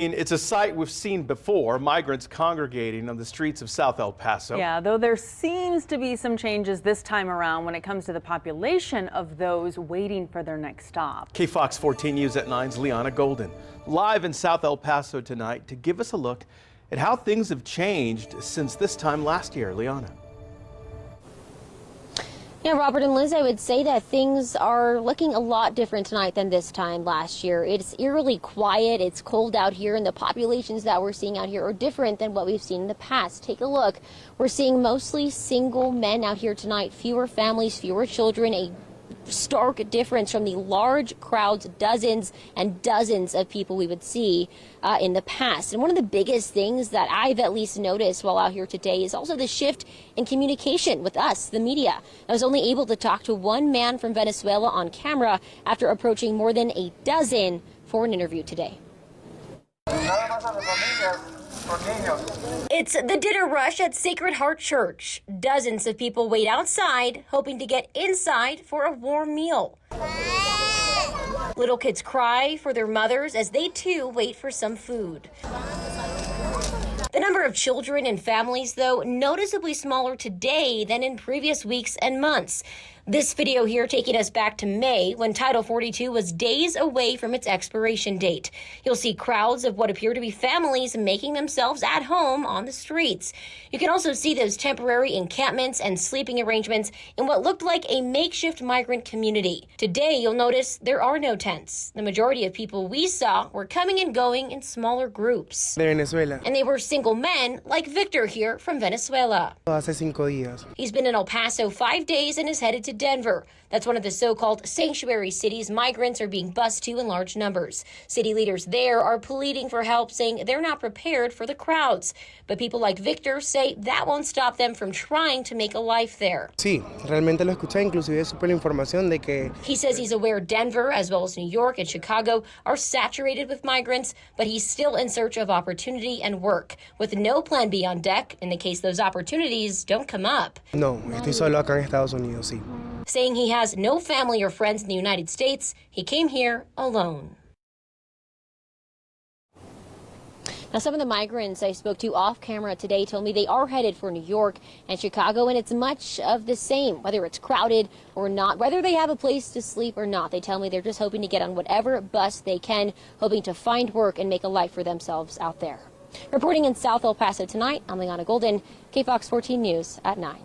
It's a sight we've seen before, migrants congregating on the streets of South El Paso. Yeah, though there seems to be some changes this time around when it comes to the population of those waiting for their next stop. KFOX 14 News at 9's Liana Golden, live in South El Paso tonight to give us a look at how things have changed since this time last year. Liana. Yeah, Robert and Liz, I would say that things are looking a lot different tonight than this time last year. It's eerily quiet, it's cold out here, and the populations that we're seeing out here are different than what we've seen in the past. Take a look. We're seeing mostly single men out here tonight, fewer families, fewer children, a stark difference from the large crowds, dozens and dozens of people we would see in the past. And one of the biggest things that I've at least noticed while out here today is also the shift in communication with us, the media. I was only able to talk to one man from Venezuela on camera after approaching more than a dozen for an interview today. It's the dinner rush at Sacred Heart Church. Dozens of people wait outside, hoping to get inside for a warm meal. Little kids cry for their mothers as they too wait for some food. The number of children and families, though, noticeably smaller today than in previous weeks and months. This video here taking us back to May, when Title 42 was days away from its expiration date. You'll see crowds of what appear to be families making themselves at home on the streets. You can also see those temporary encampments and sleeping arrangements in what looked like a makeshift migrant community. Today, you'll notice there are no tents. The majority of people we saw were coming and going in smaller groups. De Venezuela. And they were single men like Victor here from Venezuela. Hace 5 días. He's been in El Paso 5 days and is headed to Denver. That's one of the so-called sanctuary cities migrants are being bused to in large numbers. City leaders there are pleading for help, saying they're not prepared for the crowds. But people like Victor say that won't stop them from trying to make a life there. Sí, realmente lo escuché, inclusive supe la información de que... He says he's aware Denver, as well as New York and Chicago, are saturated with migrants, but he's still in search of opportunity and work, with no plan B on deck in the case those opportunities don't come up. No, estoy solo acá en Estados Unidos, sí. Saying he has no family or friends in the United States, he came here alone. Now, some of the migrants I spoke to off camera today told me they are headed for New York and Chicago, and it's much of the same, whether it's crowded or not, whether they have a place to sleep or not. They tell me they're just hoping to get on whatever bus they can, hoping to find work and make a life for themselves out there. Reporting in South El Paso tonight, I'm Liana Golden, KFOX 14 News at 9.